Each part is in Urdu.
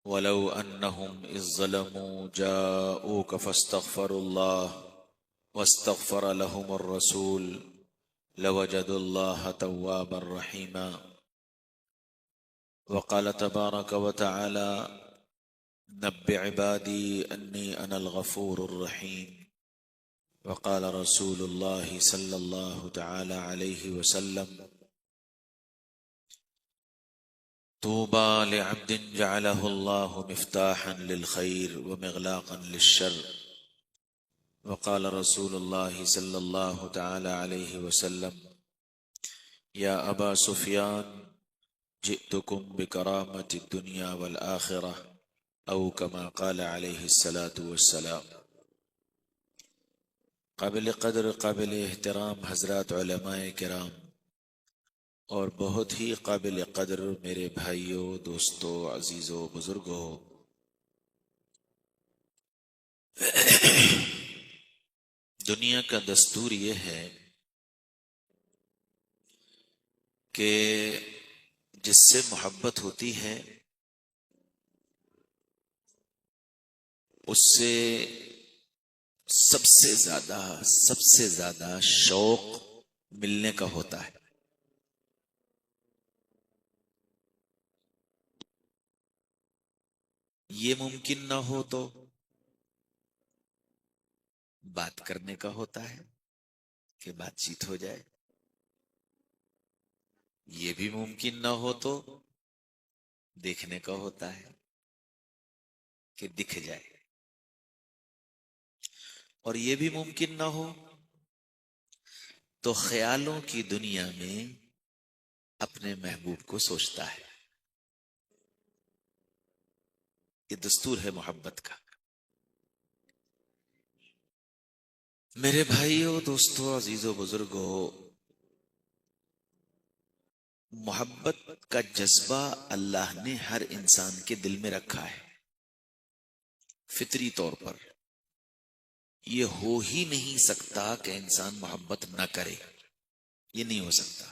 ولو أنهم إذ ظلموا جاءوك فاستغفروا الله واستغفر لهم الرسول لوجدوا الله توابا رحيما. وقال تبارك وتعالى: نبئ عبادي أني أنا الغفور الرحيم. وقال رسول الله صلى الله تعالى عليه وسلم: طوبى لعبد جعله الله مفتاحا للخير ومغلاقا للشر. وقال رسول الله صلى الله تعالى عليه وسلم: يا أبا سفيان جئتكم بكرامة الدنيا والآخرة، أو كما قال عليه الصلاة والسلام. قابل قدر قابل احترام حضرات علماء کرام اور بہت ہی قابل قدر میرے بھائیوں، دوستوں، عزیزوں، بزرگوں، دنیا کا دستور یہ ہے کہ جس سے محبت ہوتی ہے اس سے سب سے زیادہ شوق ملنے کا ہوتا ہے. یہ ممکن نہ ہو تو بات کرنے کا ہوتا ہے کہ بات چیت ہو جائے. یہ بھی ممکن نہ ہو تو دیکھنے کا ہوتا ہے کہ دکھ جائے. اور یہ بھی ممکن نہ ہو تو خیالوں کی دنیا میں اپنے محبوب کو سوچتا ہے. یہ دستور ہے محبت کا. میرے بھائیوں، دوستوں، عزیزوں، بزرگوں، محبت کا جذبہ اللہ نے ہر انسان کے دل میں رکھا ہے فطری طور پر. یہ ہو ہی نہیں سکتا کہ انسان محبت نہ کرے. یہ نہیں ہو سکتا.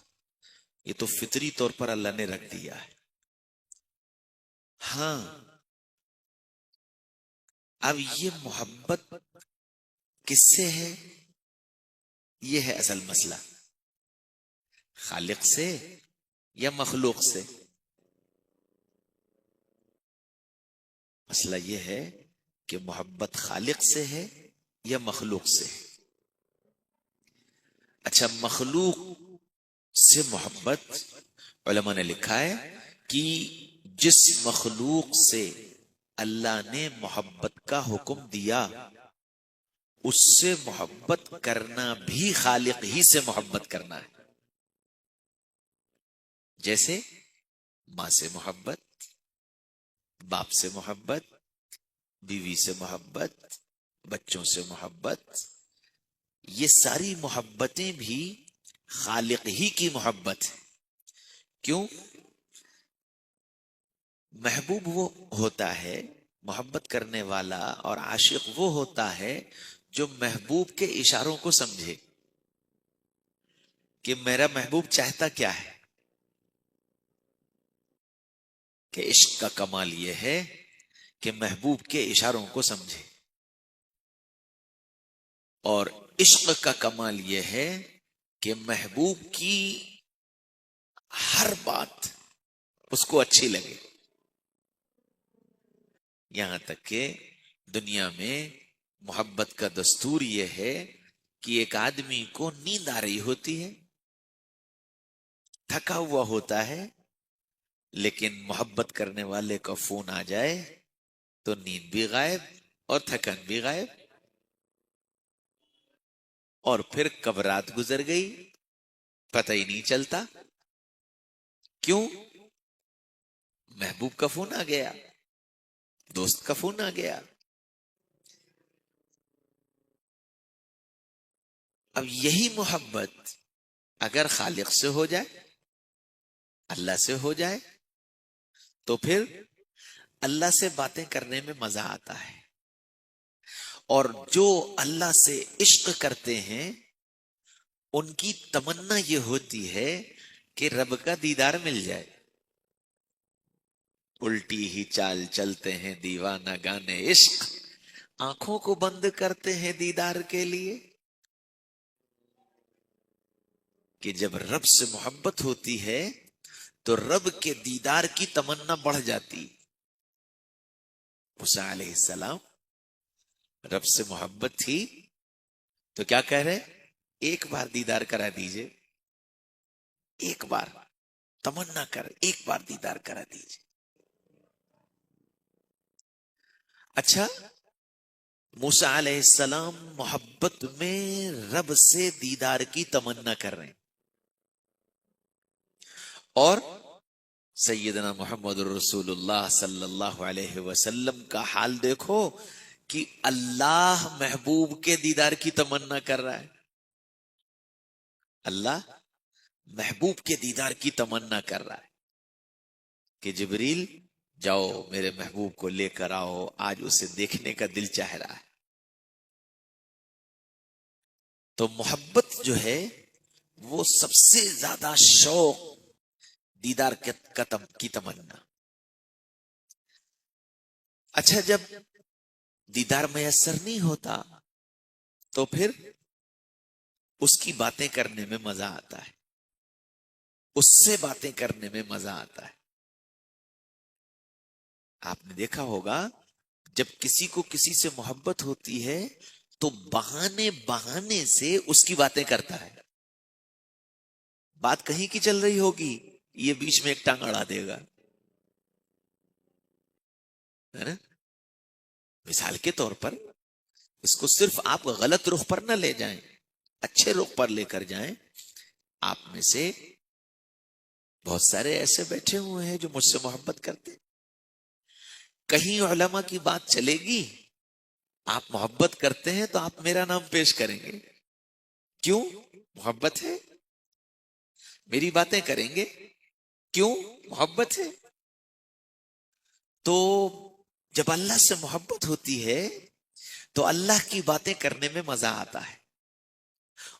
یہ تو فطری طور پر اللہ نے رکھ دیا ہے. ہاں، اب یہ محبت کس سے ہے؟ یہ ہے اصل مسئلہ. خالق سے یا مخلوق سے؟ مسئلہ یہ ہے کہ محبت خالق سے ہے یا مخلوق سے؟ اچھا، مخلوق سے محبت، علماء نے لکھا ہے کہ جس مخلوق سے اللہ نے محبت کا حکم دیا اس سے محبت کرنا بھی خالق ہی سے محبت کرنا ہے. جیسے ماں سے محبت، باپ سے محبت، بیوی سے محبت، بچوں سے محبت، یہ ساری محبتیں بھی خالق ہی کی محبت ہے. کیوں؟ محبوب وہ ہوتا ہے، محبت کرنے والا اور عاشق وہ ہوتا ہے جو محبوب کے اشاروں کو سمجھے کہ میرا محبوب چاہتا کیا ہے. کہ عشق کا کمال یہ ہے کہ محبوب کے اشاروں کو سمجھے، اور عشق کا کمال یہ ہے کہ محبوب کی ہر بات اس کو اچھی لگے. یہاں تک کہ دنیا میں محبت کا دستور یہ ہے کہ ایک آدمی کو نیند آ رہی ہوتی ہے، تھکا ہوا ہوتا ہے، لیکن محبت کرنے والے کا فون آ جائے تو نیند بھی غائب اور تھکن بھی غائب. اور پھر کب رات گزر گئی پتہ ہی نہیں چلتا. کیوں؟ محبوب کا فون آ گیا، دوست کا فون آ گیا. اب یہی محبت اگر خالق سے ہو جائے، اللہ سے ہو جائے، تو پھر اللہ سے باتیں کرنے میں مزہ آتا ہے. اور جو اللہ سے عشق کرتے ہیں ان کی تمنا یہ ہوتی ہے کہ رب کا دیدار مل جائے. الٹی ہی چال چلتے ہیں دیوانہ گانے عشق، آنکھوں کو بند کرتے ہیں دیدار کے لیے. کہ جب رب سے محبت ہوتی ہے تو رب کے دیدار کی تمنا بڑھ جاتی. موسیٰ علیہ السلام رب سے محبت تھی تو کیا کہہ رہے؟ ایک بار دیدار کرا دیجئے، ایک بار تمنا کر، ایک بار دیدار کرا دیجئے. اچھا، موسیٰ علیہ السلام محبت میں رب سے دیدار کی تمنا کر رہے ہیں، اور سیدنا محمد رسول اللہ صلی اللہ علیہ وسلم کا حال دیکھو کہ اللہ محبوب کے دیدار کی تمنا کر رہا ہے. اللہ محبوب کے دیدار کی تمنا کر رہا ہے کہ جبریل جاؤ میرے محبوب کو لے کر آؤ، آج اسے دیکھنے کا دل چاہ رہا ہے. تو محبت جو ہے وہ سب سے زیادہ شوق دیدار کی تمنا. اچھا، جب دیدار میسر نہیں ہوتا تو پھر اس کی باتیں کرنے میں مزہ آتا ہے، اس سے باتیں کرنے میں مزہ آتا ہے. آپ نے دیکھا ہوگا جب کسی کو کسی سے محبت ہوتی ہے تو بہانے بہانے سے اس کی باتیں کرتا ہے. بات کہیں کی چل رہی ہوگی، یہ بیچ میں ایک ٹانگ اڑا دے گا، ہے نا؟ مثال کے طور پر اس کو صرف آپ غلط رخ پر نہ لے جائیں، اچھے رخ پر لے کر جائیں. آپ میں سے بہت سارے ایسے بیٹھے ہوئے ہیں جو مجھ سے محبت کرتے، کہیں علماء کی بات چلے گی، آپ محبت کرتے ہیں تو آپ میرا نام پیش کریں گے. کیوں؟ محبت ہے. میری باتیں کریں گے، کیوں؟ محبت ہے. تو جب اللہ سے محبت ہوتی ہے تو اللہ کی باتیں کرنے میں مزہ آتا ہے،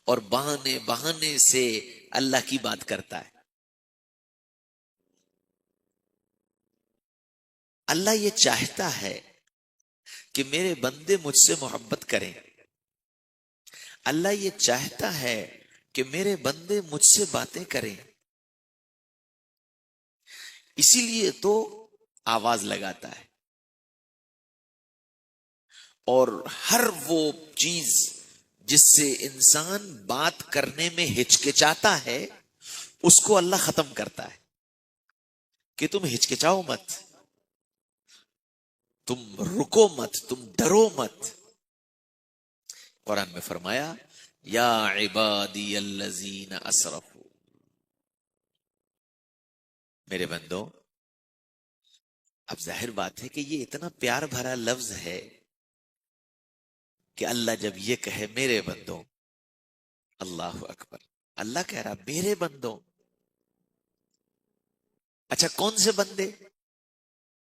اور بہانے بہانے سے اللہ کی بات کرتا ہے. اللہ یہ چاہتا ہے کہ میرے بندے مجھ سے محبت کریں. اللہ یہ چاہتا ہے کہ میرے بندے مجھ سے باتیں کریں. اسی لیے تو آواز لگاتا ہے، اور ہر وہ چیز جس سے انسان بات کرنے میں ہچکچاتا ہے اس کو اللہ ختم کرتا ہے کہ تم ہچکچاؤ مت، تم رکو مت، تم ڈرو مت. قرآن میں فرمایا یا عبادی الذین اسرفوا، میرے بندو. اب ظاہر بات ہے کہ یہ اتنا پیار بھرا لفظ ہے کہ اللہ جب یہ کہے میرے بندوں، اللہ اکبر، اللہ کہہ رہا میرے بندوں. اچھا، کون سے بندے؟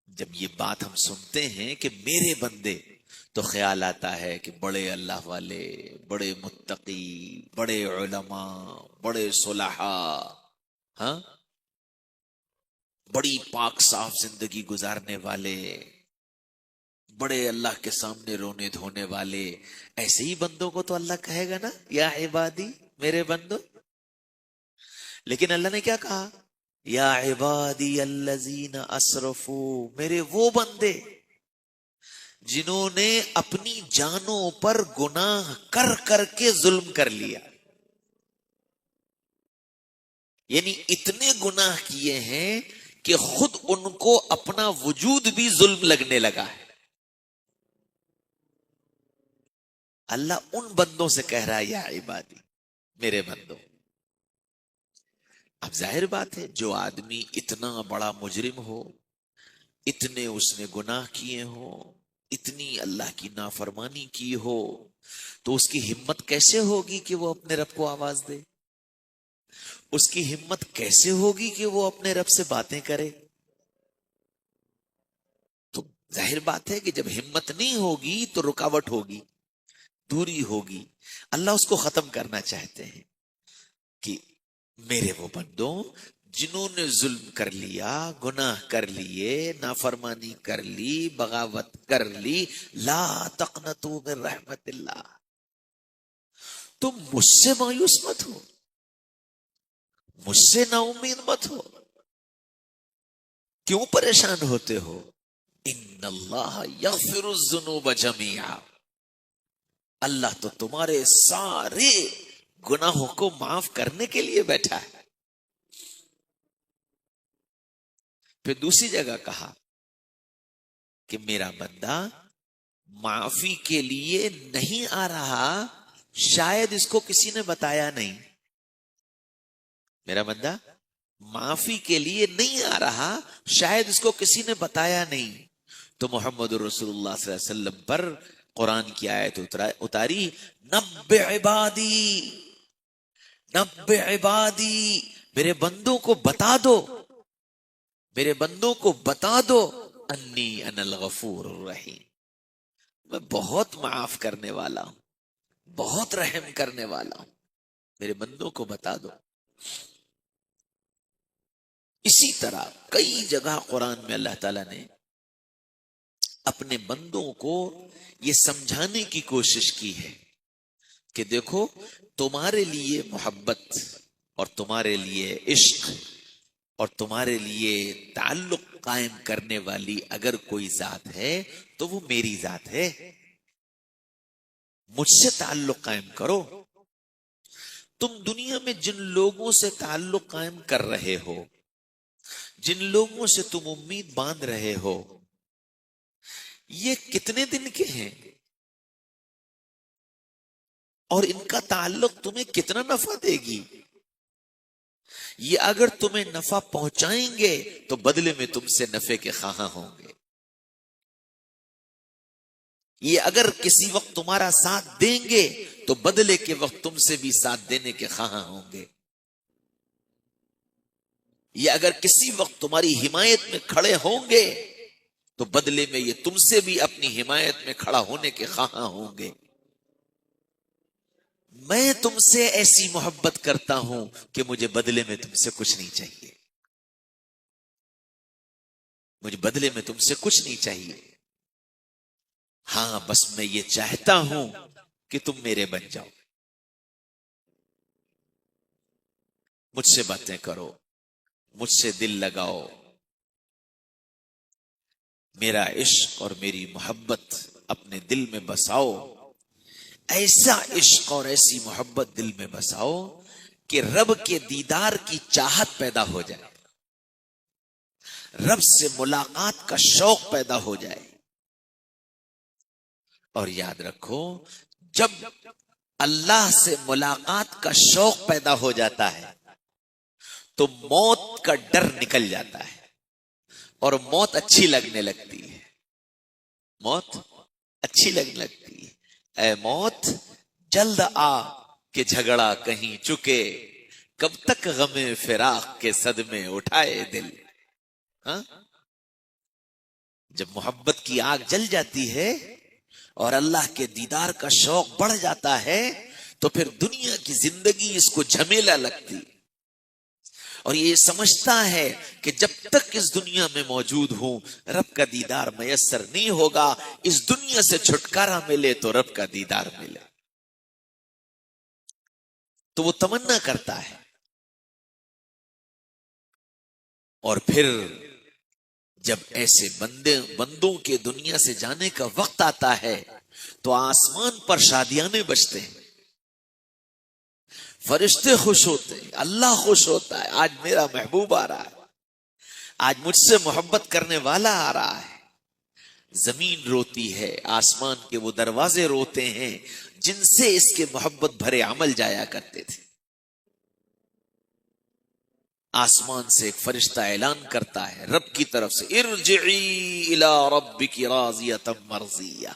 جب یہ بات ہم سنتے ہیں کہ میرے بندے تو خیال آتا ہے کہ بڑے اللہ والے، بڑے متقی، بڑے علماء، بڑے صلحاء، ہاں، بڑی پاک صاف زندگی گزارنے والے، بڑے اللہ کے سامنے رونے دھونے والے. ایسے ہی بندوں کو تو اللہ کہے گا نا یا عبادی، میرے بندو. لیکن اللہ نے کیا کہا؟ یا عبادی الذین اسرفوا، میرے وہ بندے جنہوں نے اپنی جانوں پر گناہ کر کر کے ظلم کر لیا. یعنی اتنے گناہ کیے ہیں کہ خود ان کو اپنا وجود بھی ظلم لگنے لگا ہے. اللہ ان بندوں سے کہہ رہا ہے یا عبادی، میرے بندوں. اب ظاہر بات ہے جو آدمی اتنا بڑا مجرم ہو، اتنے اس نے گناہ کیے ہو، اتنی اللہ کی نافرمانی کی ہو، تو اس کی ہمت کیسے ہوگی کہ وہ اپنے رب کو آواز دے؟ اس کی ہمت کیسے ہوگی کہ وہ اپنے رب سے باتیں کرے؟ تو ظاہر بات ہے کہ جب ہمت نہیں ہوگی تو رکاوٹ ہوگی، دوری ہوگی. اللہ اس کو ختم کرنا چاہتے ہیں کہ میرے وہ بندوں جنہوں نے ظلم کر لیا، گناہ کر لیے، نافرمانی کر لی، بغاوت کر لی، لا تقنطوا من رحمت اللہ، تم مجھ سے مایوس مت ہو، مجھ سے نا امید مت ہو، کیوں پریشان ہوتے ہو؟ ان اللہ یغفر الذنوب جميعا، اللہ تو تمہارے سارے گناہوں کو معاف کرنے کے لیے بیٹھا ہے۔ پھر دوسری جگہ کہا کہ میرا بندہ معافی کے لیے نہیں آ رہا، شاید اس کو کسی نے بتایا نہیں۔ میرا بندہ معافی کے لیے نہیں آ رہا، شاید اس کو کسی نے بتایا نہیں، تو محمد رسول اللہ صلی اللہ علیہ وسلم پر قرآن کی آیت اتاری، نبئ عبادی، نبئ عبادی، میرے بندوں کو بتا دو، میرے بندوں کو بتا دو، انی انا الغفور الرحیم، میں بہت معاف کرنے والا ہوں، بہت رحم کرنے والا ہوں، میرے بندوں کو بتا دو۔ اسی طرح کئی جگہ قرآن میں اللہ تعالیٰ نے اپنے بندوں کو یہ سمجھانے کی کوشش کی ہے کہ دیکھو، تمہارے لیے محبت اور تمہارے لیے عشق اور تمہارے لیے تعلق قائم کرنے والی اگر کوئی ذات ہے تو وہ میری ذات ہے، مجھ سے تعلق قائم کرو۔ تم دنیا میں جن لوگوں سے تعلق قائم کر رہے ہو، جن لوگوں سے تم امید باندھ رہے ہو، یہ کتنے دن کے ہیں اور ان کا تعلق تمہیں کتنا نفع دے گی؟ یہ اگر تمہیں نفع پہنچائیں گے تو بدلے میں تم سے نفع کے خواہاں ہوں گے، یہ اگر کسی وقت تمہارا ساتھ دیں گے تو بدلے کے وقت تم سے بھی ساتھ دینے کے خواہاں ہوں گے، یہ اگر کسی وقت تمہاری حمایت میں کھڑے ہوں گے تو بدلے میں یہ تم سے بھی اپنی حمایت میں کھڑا ہونے کے خواہاں ہوں گے۔ میں تم سے ایسی محبت کرتا ہوں کہ مجھے بدلے میں تم سے کچھ نہیں چاہیے، مجھے بدلے میں تم سے کچھ نہیں چاہیے، ہاں بس میں یہ چاہتا ہوں کہ تم میرے بن جاؤ، مجھ سے باتیں کرو، مجھ سے دل لگاؤ، میرا عشق اور میری محبت اپنے دل میں بساؤ، ایسا عشق اور ایسی محبت دل میں بساؤ کہ رب کے دیدار کی چاہت پیدا ہو جائے، رب سے ملاقات کا شوق پیدا ہو جائے۔ اور یاد رکھو، جب اللہ سے ملاقات کا شوق پیدا ہو جاتا ہے تو موت کا ڈر نکل جاتا ہے اور موت اچھی لگنے لگتی ہے، موت اچھی لگنے لگتی ہے۔ اے موت جلد آ کہ جھگڑا کہیں چکے، کب تک غم فراق کے صدمے اٹھائے دل۔ ہاں، جب محبت کی آگ جل جاتی ہے اور اللہ کے دیدار کا شوق بڑھ جاتا ہے تو پھر دنیا کی زندگی اس کو جھمیلا لگتی اور یہ سمجھتا ہے کہ جب تک اس دنیا میں موجود ہوں رب کا دیدار میسر نہیں ہوگا، اس دنیا سے چھٹکارا ملے تو رب کا دیدار ملے، تو وہ تمنا کرتا ہے۔ اور پھر جب ایسے بندوں کے دنیا سے جانے کا وقت آتا ہے تو آسمان پر شادیانے بجتے ہیں، فرشتے خوش ہوتے ہیں، اللہ خوش ہوتا ہے، آج میرا محبوب آ رہا ہے، آج مجھ سے محبت کرنے والا آ رہا ہے۔ زمین روتی ہے، آسمان کے وہ دروازے روتے ہیں جن سے اس کے محبت بھرے عمل جایا کرتے تھے۔ آسمان سے ایک فرشتہ اعلان کرتا ہے رب کی طرف سے، ارجعی الی ربک راضیۃ مرضیہ،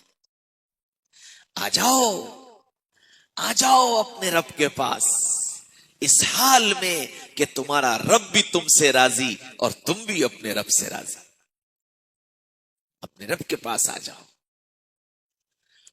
آ جاؤ، آ جاؤ اپنے رب کے پاس اس حال میں کہ تمہارا رب بھی تم سے راضی اور تم بھی اپنے رب سے راضی، اپنے رب کے پاس آ جاؤ۔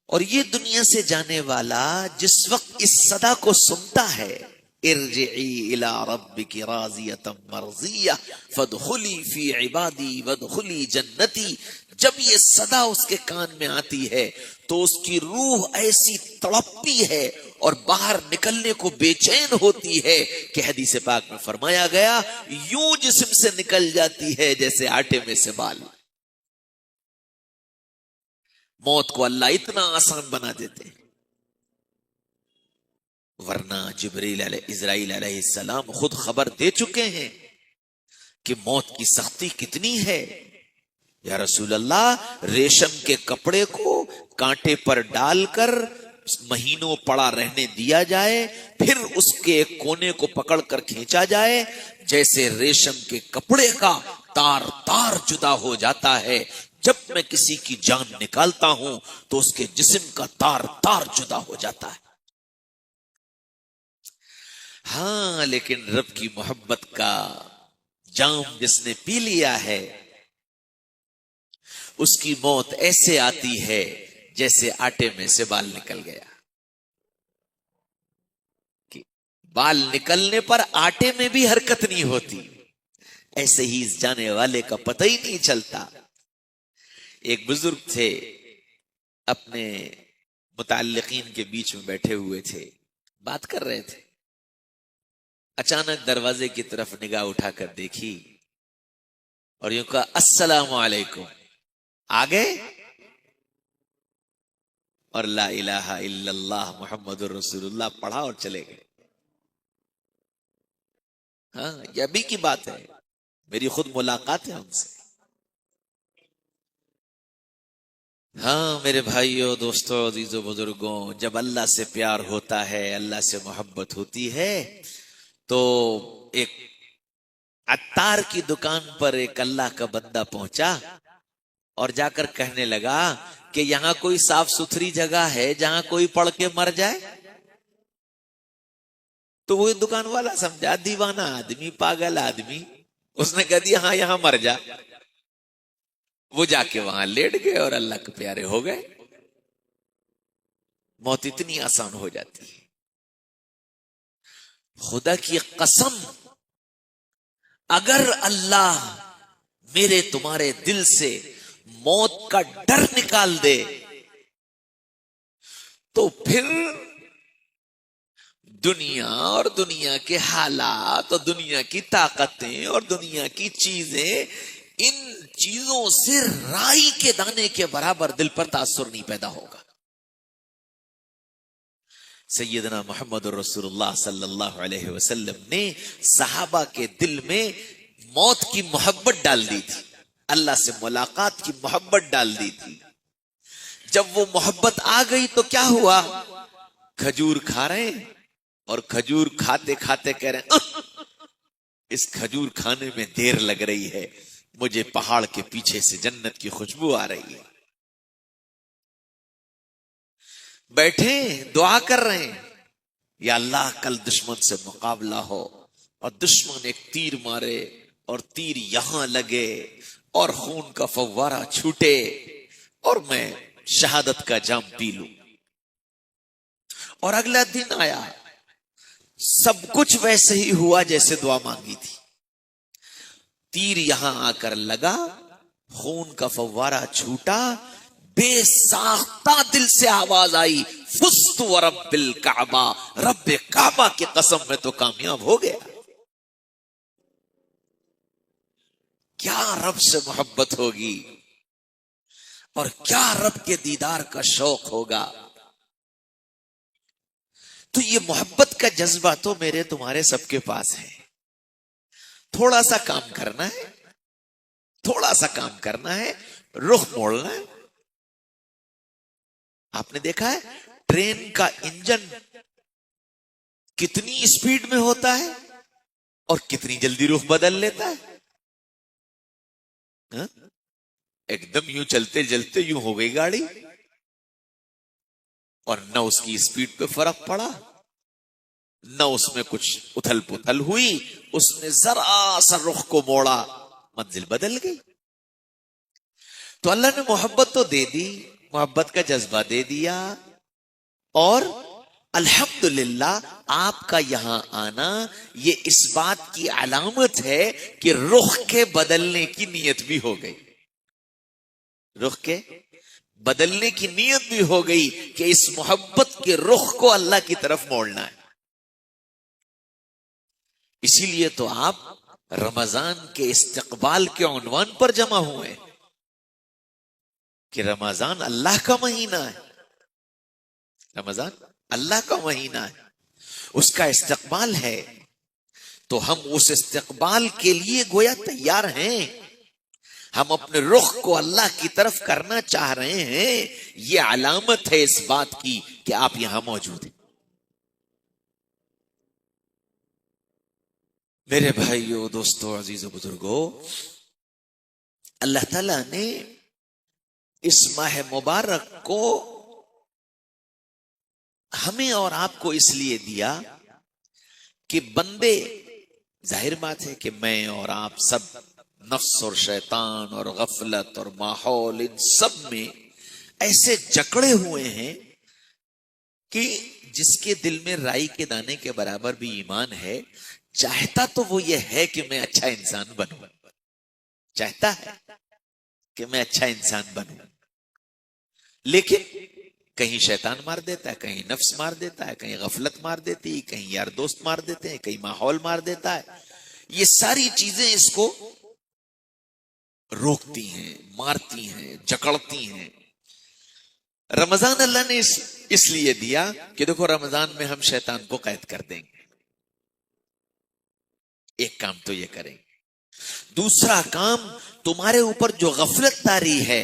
اور یہ دنیا سے جانے والا جس وقت اس صدا کو سنتا ہے ارجعی الی ربک راضیۃ مرضیہ فادخلی فی عبادی وادخلی جنتی. جب یہ صدا اس کے کان میں آتی ہے تو اس کی روح ایسی تڑپتی ہے اور باہر نکلنے کو بے چین ہوتی ہے کہ حدیث پاک میں فرمایا گیا یوں جسم سے نکل جاتی ہے جیسے آٹے میں سے بال. موت کو اللہ اتنا آسان بنا دیتے ہیں. ورنہ جبریل اسرائیل علیہ السلام خود خبر دے چکے ہیں کہ موت کی سختی کتنی ہے. یا رسول اللہ ریشم کے کپڑے کو کانٹے پر ڈال کر مہینوں پڑا رہنے دیا جائے پھر اس کے ایک کونے کو پکڑ کر کھینچا جائے جیسے ریشم کے کپڑے کا تار تار جدا ہو جاتا ہے. جب میں کسی کی جان نکالتا ہوں تو اس کے جسم کا تار تار جدا ہو جاتا ہے. ہاں لیکن رب کی محبت کا جام جس نے پی لیا ہے اس کی موت ایسے آتی ہے جیسے آٹے میں سے بال نکل گیا. بال نکلنے پر آٹے میں بھی حرکت نہیں ہوتی. ایسے ہی اس جانے والے کا پتہ ہی نہیں چلتا. ایک بزرگ تھے اپنے متعلقین کے بیچ میں بیٹھے ہوئے تھے بات کر رہے تھے. اچانک دروازے کی طرف نگاہ اٹھا کر دیکھی اور یوں کہا السلام علیکم. آگے اور لا الہ الا اللہ محمد الرسول اللہ پڑھا اور چلے گئے. ہاں یہ ابھی کی بات ہے, میری خود ملاقات ہے ان سے. ہاں میرے بھائیوں دوستوں عزیزوں بزرگوں, جب اللہ سے پیار ہوتا ہے اللہ سے محبت ہوتی ہے تو ایک عطار کی دکان پر ایک اللہ کا بندہ پہنچا اور جا کر کہنے لگا کہ یہاں کوئی صاف ستھری جگہ ہے جہاں کوئی پڑھ کے مر جائے. تو وہ دکان والا سمجھا دیوانہ آدمی پاگل آدمی, اس نے کہہ دیا ہاں یہاں مر جا. وہ جا کے وہاں لیٹ گئے اور اللہ کے پیارے ہو گئے. موت اتنی آسان ہو جاتی ہے. خدا کی قسم اگر اللہ میرے تمہارے دل سے موت کا ڈر نکال دے تو پھر دنیا اور دنیا کے حالات اور دنیا کی طاقتیں اور دنیا کی چیزیں ان چیزوں سے رائی کے دانے کے برابر دل پر تاثر نہیں پیدا ہوگا. سیدنا محمد رسول اللہ صلی اللہ علیہ وسلم نے صحابہ کے دل میں موت کی محبت ڈال دی تھی, اللہ سے ملاقات کی محبت ڈال دی تھی. جب وہ محبت آ گئی تو کیا ہوا, کھجور کھا رہے ہیں اور کھجور کھاتے کھاتے کہہ رہے ہیں اس کھجور کھانے میں دیر لگ رہی ہے, مجھے پہاڑ کے پیچھے سے جنت کی خوشبو آ رہی ہے. بیٹھے دعا کر رہے ہیں یا اللہ کل دشمن سے مقابلہ ہو اور دشمن ایک تیر مارے اور تیر یہاں لگے اور خون کا فوارہ چھوٹے اور میں شہادت کا جام پی لوں. اور اگلا دن آیا سب کچھ ویسے ہی ہوا جیسے دعا مانگی تھی. تیر یہاں آ کر لگا, خون کا فوارہ چھوٹا, بے ساختہ دل سے آواز آئی فزت ورب الکعبہ, رب کعبہ کی قسم میں تو کامیاب ہو گیا. کیا رب سے محبت ہوگی اور کیا رب کے دیدار کا شوق ہوگا. تو یہ محبت کا جذبہ تو میرے تمہارے سب کے پاس ہے. تھوڑا سا کام کرنا ہے, تھوڑا سا کام کرنا ہے, رخ موڑنا ہے. آپ نے دیکھا ہے ٹرین کا انجن کتنی اسپیڈ میں ہوتا ہے اور کتنی جلدی رخ بدل لیتا ہے. ایک دم یوں چلتے چلتے یوں ہو گئی گاڑی اور نہ اس کی اسپیڈ پہ فرق پڑا نہ اس میں کچھ اتھل پتھل ہوئی, اس نے ذرا سا رخ کو موڑا, منزل بدل گئی. تو اللہ نے محبت تو دے دی, محبت کا جذبہ دے دیا اور الحمدللہ آپ کا یہاں آنا یہ اس بات کی علامت ہے کہ رخ کے بدلنے کی نیت بھی ہو گئی، رخ کے بدلنے کی نیت بھی ہو گئی کہ اس محبت کے رخ کو اللہ کی طرف موڑنا ہے۔ اسی لیے تو آپ رمضان کے استقبال کے عنوان پر جمع ہوئے کہ رمضان اللہ کا مہینہ ہے، رمضان اللہ کا مہینہ ہے، اس کا استقبال ہے، تو ہم اس استقبال کے لیے گویا تیار ہیں، ہم اپنے رخ کو اللہ کی طرف کرنا چاہ رہے ہیں، یہ علامت ہے اس بات کی کہ آپ یہاں موجود ہیں۔ میرے بھائیو، دوستو، عزیزو، بزرگو، اللہ تعالیٰ نے اس ماہ مبارک کو ہمیں اور آپ کو اس لیے دیا کہ بندے، ظاہر بات ہے کہ میں اور آپ سب نفس اور شیطان اور غفلت اور ماحول ان سب میں ایسے جکڑے ہوئے ہیں کہ جس کے دل میں رائی کے دانے کے برابر بھی ایمان ہے، چاہتا تو وہ یہ ہے کہ میں اچھا انسان بنوں، چاہتا ہے کہ میں اچھا انسان بنوں، لیکن کہیں شیطان مار دیتا ہے، کہیں نفس مار دیتا ہے، کہیں غفلت مار دیتی ہے، کہیں یار دوست مار دیتے ہیں، کہیں ماحول مار دیتا ہے، یہ ساری چیزیں اس کو روکتی ہیں، مارتی ہیں، جکڑتی ہیں۔ رمضان اللہ نے اس لیے دیا کہ دیکھو رمضان میں ہم شیطان کو قید کر دیں گے، ایک کام تو یہ کریں گے، دوسرا کام تمہارے اوپر جو غفلت طاری ہے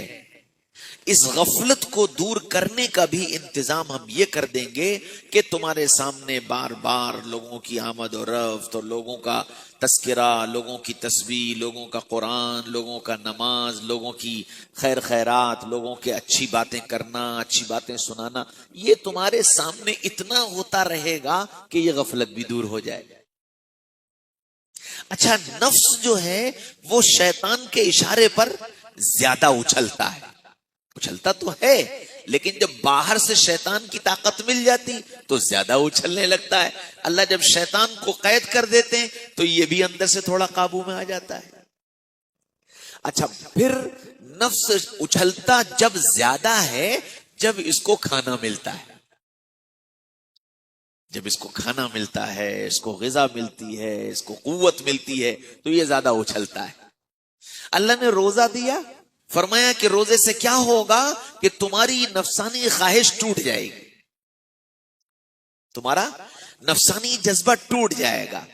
اس غفلت کو دور کرنے کا بھی انتظام ہم یہ کر دیں گے کہ تمہارے سامنے بار بار لوگوں کی آمد و رفت اور لوگوں کا تذکرہ، لوگوں کی تسبیح، لوگوں کا قرآن، لوگوں کا نماز، لوگوں کی خیر خیرات، لوگوں کے اچھی باتیں کرنا، اچھی باتیں سنانا، یہ تمہارے سامنے اتنا ہوتا رہے گا کہ یہ غفلت بھی دور ہو جائے گا۔ اچھا، نفس جو ہے وہ شیطان کے اشارے پر زیادہ اچھلتا ہے، اچھلتا تو ہے لیکن جب باہر سے شیطان کی طاقت مل جاتی تو زیادہ اچھلنے لگتا ہے۔ اللہ جب شیطان کو قید کر دیتے ہیں تو یہ بھی اندر سے تھوڑا قابو میں آ جاتا ہے۔ اچھا، پھر نفس اچھلتا جب زیادہ ہے جب اس کو کھانا ملتا ہے، جب اس کو کھانا ملتا ہے، اس کو غذا ملتی ہے، اس کو قوت ملتی ہے تو یہ زیادہ اچھلتا ہے۔ اللہ نے روزہ دیا، فرمایا کہ روزے سے کیا ہوگا کہ تمہاری نفسانی خواہش ٹوٹ جائے گی، تمہارا نفسانی جذبہ ٹوٹ جائے گا۔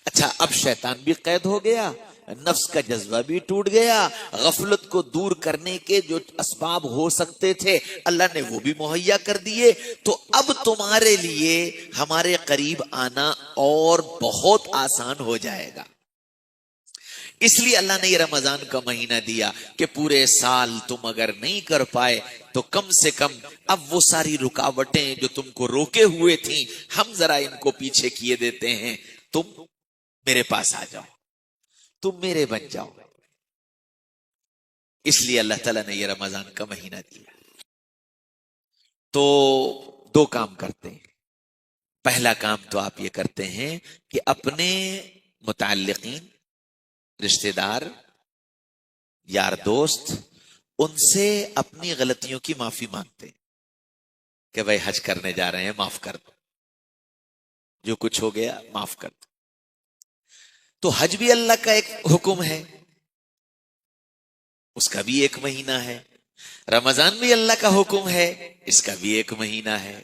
اچھا، اب شیطان بھی قید ہو گیا، نفس کا جذبہ بھی ٹوٹ گیا، غفلت کو دور کرنے کے جو اسباب ہو سکتے تھے اللہ نے وہ بھی مہیا کر دیے، تو اب تمہارے لیے ہمارے قریب آنا اور بہت آسان ہو جائے گا۔ اس لیے اللہ نے یہ رمضان کا مہینہ دیا کہ پورے سال تم اگر نہیں کر پائے تو کم سے کم اب وہ ساری رکاوٹیں جو تم کو روکے ہوئے تھیں ہم ذرا ان کو پیچھے کیے دیتے ہیں، تم میرے پاس آ جاؤ، تم میرے بن جاؤ۔ اس لیے اللہ تعالیٰ نے یہ رمضان کا مہینہ دیا۔ تو دو کام کرتے ہیں، پہلا کام تو آپ یہ کرتے ہیں کہ اپنے متعلقین، رشتہ دار، یار دوست، ان سے اپنی غلطیوں کی معافی مانگتے ہیں کہ بھائی حج کرنے جا رہے ہیں، معاف کر دو، جو کچھ ہو گیا معاف کر دو۔ تو حج بھی اللہ کا ایک حکم ہے، اس کا بھی ایک مہینہ ہے، رمضان بھی اللہ کا حکم ہے، اس کا بھی ایک مہینہ ہے۔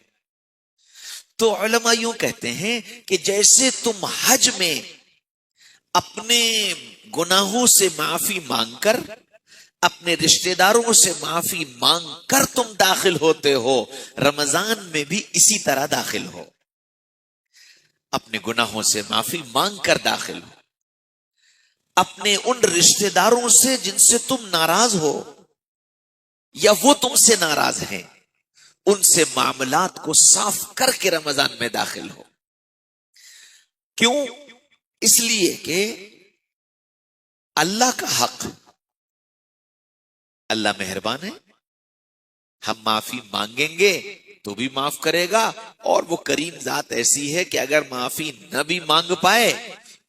تو علماء یوں کہتے ہیں کہ جیسے تم حج میں اپنے گناہوں سے معافی مانگ کر، اپنے رشتہ داروں سے معافی مانگ کر تم داخل ہوتے ہو، رمضان میں بھی اسی طرح داخل ہو، اپنے گناہوں سے معافی مانگ کر داخل ہو، اپنے ان رشتہ داروں سے جن سے تم ناراض ہو یا وہ تم سے ناراض ہیں، ان سے معاملات کو صاف کر کے رمضان میں داخل ہو۔ کیوں؟ اس لیے کہ اللہ کا حق، اللہ مہربان ہے، ہم معافی مانگیں گے تو بھی معاف کرے گا، اور وہ کریم ذات ایسی ہے کہ اگر معافی نہ بھی مانگ پائے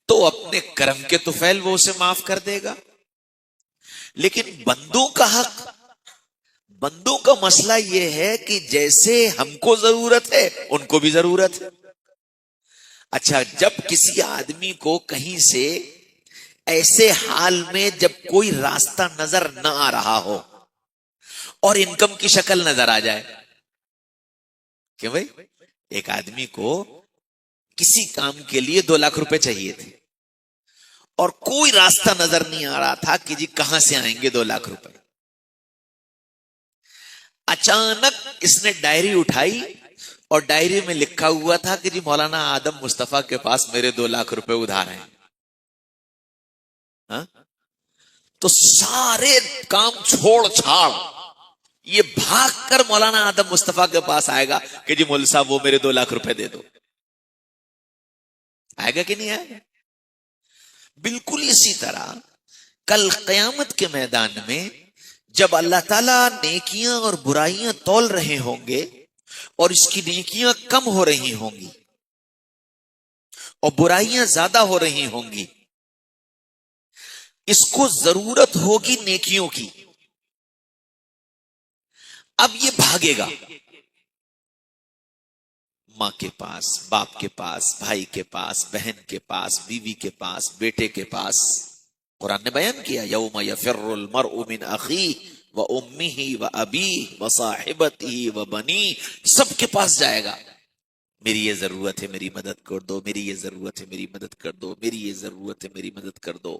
تو اپنے کرم کے طفیل وہ اسے معاف کر دے گا۔ لیکن بندوں کا حق، بندوں کا مسئلہ یہ ہے کہ جیسے ہم کو ضرورت ہے ان کو بھی ضرورت ہے۔ اچھا، جب کسی آدمی کو کہیں سے ایسے حال میں جب کوئی راستہ نظر نہ آ رہا ہو اور انکم کی شکل نظر آ جائے کہ بھائی ایک آدمی کو کسی کام کے لیے 2 لاکھ روپے چاہیے تھے اور کوئی راستہ نظر نہیں آ رہا تھا کہ جی کہاں سے آئیں گے 2 لاکھ روپے، اچانک اس نے ڈائری اٹھائی اور ڈائری میں لکھا ہوا تھا کہ جی مولانا آدم مصطفیٰ کے پاس میرے 2 لاکھ روپے ادھار ہیں۔ ہاں؟ تو سارے کام چھوڑ چھاڑ یہ بھاگ کر مولانا آدم مصطفیٰ کے پاس آئے گا کہ جی مول صاحب وہ میرے 2 لاکھ روپے دے دو، آئے گا کہ نہیں آئے گا؟ بالکل اسی طرح کل قیامت کے میدان میں جب اللہ تعالیٰ نیکیاں اور برائیاں تول رہے ہوں گے اور اس کی نیکیاں کم ہو رہی ہوں گی اور برائیاں زیادہ ہو رہی ہوں گی، اس کو ضرورت ہوگی نیکیوں کی، اب یہ بھاگے گا ماں کے پاس، باپ کے پاس، بھائی کے پاس، بہن کے پاس، بیوی کے پاس، بیٹے کے پاس۔ قرآن نے بیان کیا یوم یفر المرء من اخیہ وامہ وابیہ وصاحبتہ وبنیہ، سب کے پاس جائے گا، میری یہ ضرورت ہے میری مدد کر دو، میری یہ ضرورت ہے میری مدد کر دو، میری یہ ضرورت ہے میری مدد کر دو،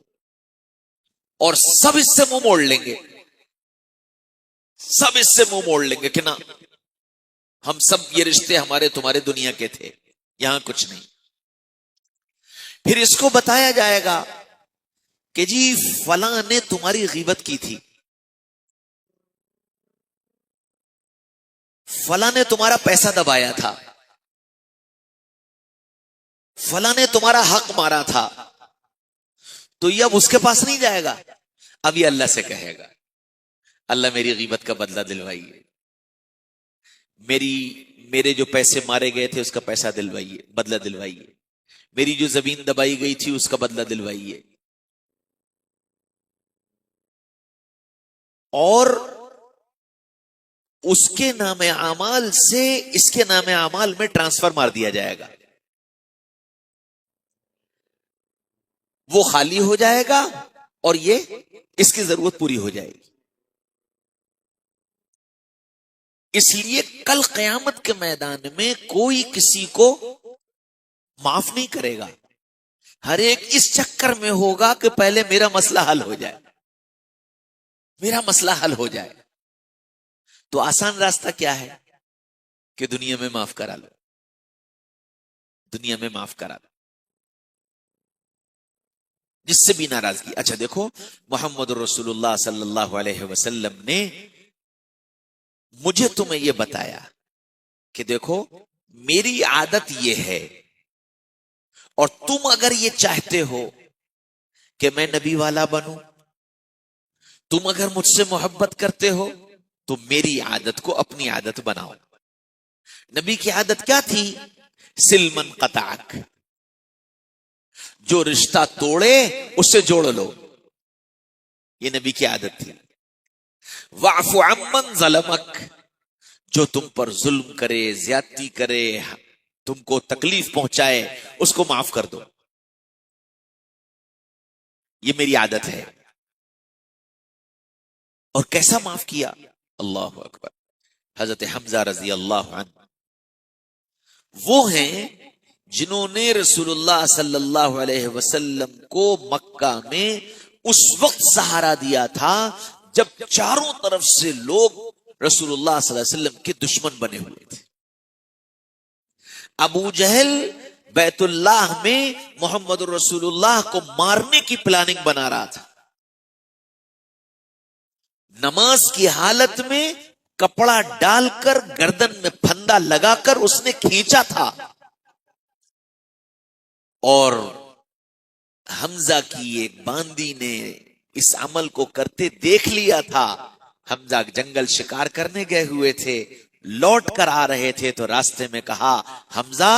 اور سب اس سے منہ موڑ لیں گے، سب اس سے منہ موڑ لیں گے کہ نہ ہم سب یہ رشتے ہمارے تمہارے دنیا کے تھے، یہاں کچھ نہیں۔ پھر اس کو بتایا جائے گا کہ جی فلاں نے تمہاری غیبت کی تھی، فلاں نے تمہارا پیسہ دبایا تھا، فلاں نے تمہارا حق مارا تھا، تو یہ اب اس کے پاس نہیں جائے گا، اب یہ اللہ سے کہے گا اللہ میری غیبت کا بدلہ دلوائیے، میرے جو پیسے مارے گئے تھے اس کا پیسہ دلوائیے، بدلہ دلوائیے، میری جو زمین دبائی گئی تھی اس کا بدلہ دلوائیے، اور اس کے نام اعمال سے اس کے نام اعمال میں ٹرانسفر مار دیا جائے گا، وہ خالی ہو جائے گا اور یہ اس کی ضرورت پوری ہو جائے گی۔ اس لیے کل قیامت کے میدان میں کوئی کسی کو معاف نہیں کرے گا، ہر ایک اس چکر میں ہوگا کہ پہلے میرا مسئلہ حل ہو جائے، میرا مسئلہ حل ہو جائے۔ تو آسان راستہ کیا ہے کہ دنیا میں معاف کرا لو، دنیا میں معاف کرا لو جس سے بھی ناراضگی۔ اچھا دیکھو، محمد رسول اللہ صلی اللہ علیہ وسلم نے مجھے تمہیں یہ بتایا کہ دیکھو میری عادت یہ ہے، اور تم اگر یہ چاہتے ہو کہ میں نبی والا بنوں، تم اگر مجھ سے محبت کرتے ہو تو میری عادت کو اپنی عادت بناؤ۔ نبی کی عادت کیا تھی؟ سل من قطعک، جو رشتہ توڑے اس سے جوڑ لو، یہ نبی کی عادت تھی۔ واعف عمن ظلمک، جو تم پر ظلم کرے، زیادتی کرے، تم کو تکلیف پہنچائے، اس کو معاف کر دو، یہ میری عادت ہے۔ اور کیسا معاف کیا؟ اللہ اکبر، حضرت حمزہ رضی اللہ عنہ وہ ہیں جنہوں نے رسول اللہ صلی اللہ علیہ وسلم کو مکہ میں اس وقت سہارا دیا تھا جب چاروں طرف سے لوگ رسول اللہ صلی اللہ علیہ وسلم کے دشمن بنے ہوئے تھے۔ ابو جہل بیت اللہ میں محمد رسول اللہ کو مارنے کی پلاننگ بنا رہا تھا، نماز کی حالت میں کپڑا ڈال کر گردن میں پھندا لگا کر اس نے کھینچا تھا، اور حمزہ کی ایک باندی نے اس عمل کو کرتے دیکھ لیا تھا۔ حمزہ جنگل شکار کرنے گئے ہوئے تھے، لوٹ کر آ رہے تھے تو راستے میں کہا حمزہ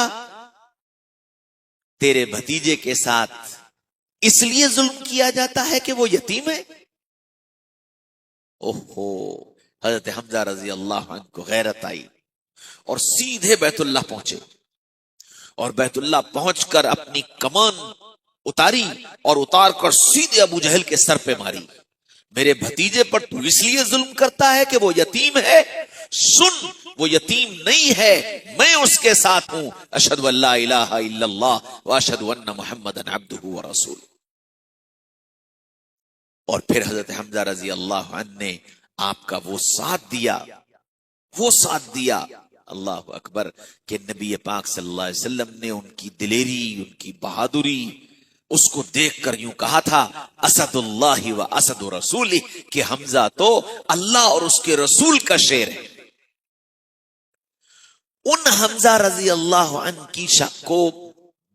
تیرے بھتیجے کے ساتھ اس لیے ظلم کیا جاتا ہے کہ وہ یتیم ہے؟ اوہو، حضرت حمزہ رضی اللہ عنہ کو غیرت آئی اور سیدھے بیت اللہ پہنچے، اور بیت اللہ پہنچ کر اپنی کمان اتاری اور اتار کر سیدھے ابو جہل کے سر پہ ماری. میرے بھتیجے پر تو اس لیے ظلم کرتا ہے کہ وہ یتیم ہے؟ سن، وہ یتیم نہیں ہے، میں اس کے ساتھ ہوں. اشہد ان لا الہ الا اللہ واشہد ان محمدا عبدہ ورسولہ. اور پھر حضرت حمزہ رضی اللہ عنہ نے آپ کا وہ ساتھ دیا، اللہ اکبر، کہ نبی پاک صلی اللہ علیہ وسلم نے ان کی دلیری، ان کی بہادری، اس کو دیکھ کر یوں کہا تھا اسد اللہ و اسد رسولہ، کہ حمزہ تو اللہ اور اس کے رسول کا شیر ہے. ان حمزہ رضی اللہ عنہ کی شک کو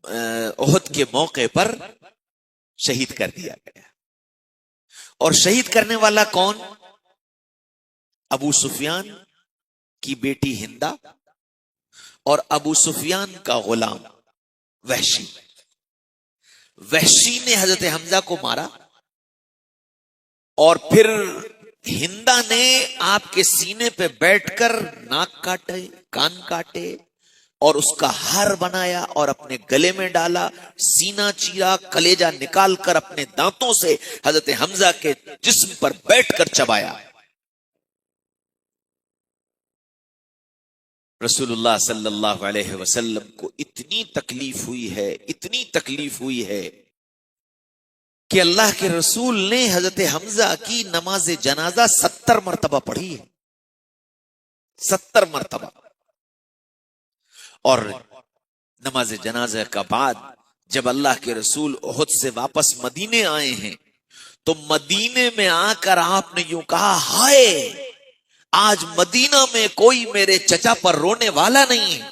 احد کے موقع پر شہید کر دیا گیا. اور شہید کرنے والا کون؟ ابو سفیان کی بیٹی ہندا اور ابو سفیان کا غلام وحشی. وحشی نے حضرت حمزہ کو مارا اور پھر ہندا نے آپ کے سینے پہ بیٹھ کر ناک کاٹے، کان کاٹے اور اس کا ہار بنایا اور اپنے گلے میں ڈالا، سینہ چیرا، کلیجہ نکال کر اپنے دانتوں سے حضرت حمزہ کے جسم پر بیٹھ کر چبایا. رسول اللہ صلی اللہ علیہ وسلم کو اتنی تکلیف ہوئی ہے کہ اللہ کے رسول نے حضرت حمزہ کی نماز جنازہ 70 مرتبہ پڑھی ہے، 70 مرتبہ. اور نماز جنازہ کا بعد جب اللہ کے رسول احد سے واپس مدینے آئے ہیں تو مدینے میں آ کر آپ نے یوں کہا ہائے، آج مدینہ میں کوئی میرے چچا پر رونے والا نہیں ہے.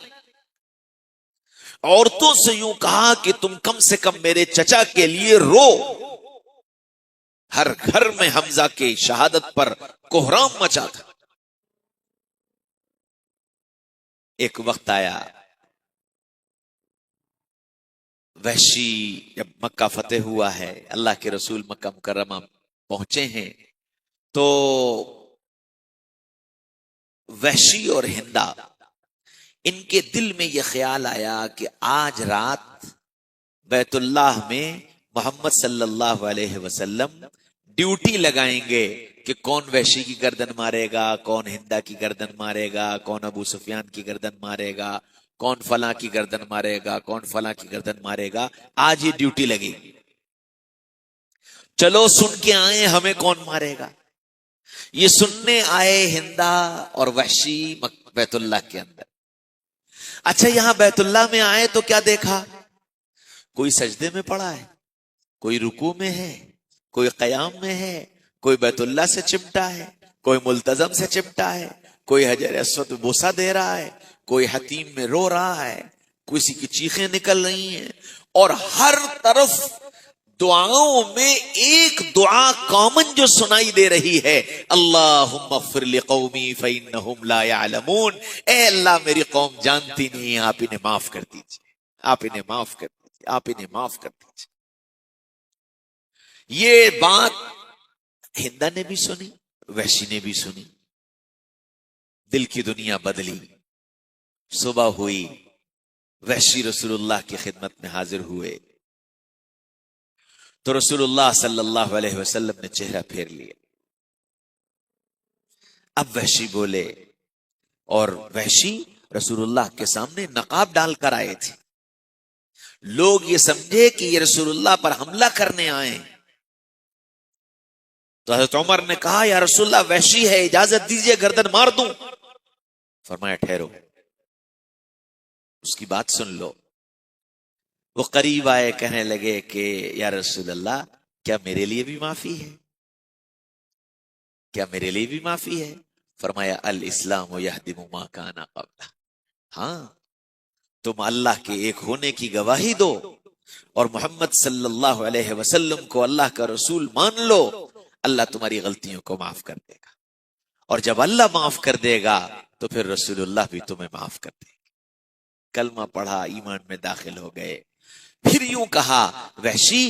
عورتوں سے یوں کہا کہ تم کم سے کم میرے چچا کے لیے رو. ہر گھر میں حمزہ کی شہادت پر کوہرام مچا تھا. ایک وقت آیا، وحشی جب مکہ فتح ہوا ہے، اللہ کے رسول مکہ مکرمہ پہنچے ہیں، تو وحشی اور ہندا ان کے دل میں یہ خیال آیا کہ آج رات بیت اللہ میں محمد صلی اللہ علیہ وسلم ڈیوٹی لگائیں گے کہ کون وحشی کی گردن مارے گا، کون ہندا کی گردن مارے گا، کون ابو سفیان کی گردن مارے گا، کون فلاں کی گردن مارے گا، کون فلاں کی گردن مارے گا. آج یہ ڈیوٹی لگے گی، چلو سن کے آئے ہمیں کون مارے گا. یہ سننے آئے ہندا اور وحشی بیت اللہ کے اندر. اچھا، یہاں بیت اللہ میں آئے تو کیا دیکھا؟ کوئی سجدے میں پڑا ہے، کوئی رکوع میں ہے، کوئی قیام میں ہے، کوئی بیت اللہ سے چمٹا ہے، کوئی ملتزم سے چمٹا ہے، کوئی حجر اسود بوسہ دے رہا ہے، کوئی حتیم میں رو رہا ہے، کسی کی چیخیں نکل رہی ہیں، اور ہر طرف دعاؤں میں ایک دعا کامن جو سنائی دے رہی ہے، اللہم اغفر لقومی فإنہم لا یعلمون. اے اللہ میری قوم جانتی نہیں، آپ انہیں معاف کر دیجئے، آپ انہیں معاف کر دیجئے، آپ انہیں معاف کر دیجئے. یہ بات ہندا نے بھی سنی، وحشی نے بھی سنی. دل کی دنیا بدلی. صبح ہوئی، وحشی رسول اللہ کی خدمت میں حاضر ہوئے تو رسول اللہ صلی اللہ علیہ وسلم نے چہرہ پھیر لیا. اب وحشی بولے، اور وحشی رسول اللہ کے سامنے نقاب ڈال کر آئے تھے. لوگ یہ سمجھے کہ یہ رسول اللہ پر حملہ کرنے آئے. تو حضرت عمر نے کہا یا رسول اللہ وحشی ہے، اجازت دیجئے گردن مار دوں. فرمایا ٹھہرو، اس کی بات سن لو. وہ قریب آئے، کہنے لگے کہ یا رسول اللہ کیا میرے لیے بھی معافی ہے؟ کیا میرے لیے بھی معافی ہے؟ فرمایا الاسلام یہدم ما کان قبلہ. ہاں، تم اللہ کے ایک ہونے کی گواہی دو اور محمد صلی اللہ علیہ وسلم کو اللہ کا رسول مان لو، اللہ تمہاری غلطیوں کو معاف کر دے گا. اور جب اللہ معاف کر دے گا تو پھر رسول اللہ بھی تمہیں معاف کر دیں گے. کلمہ پڑھا, ایمان میں داخل ہو گئے. پھر یوں کہا, وحشی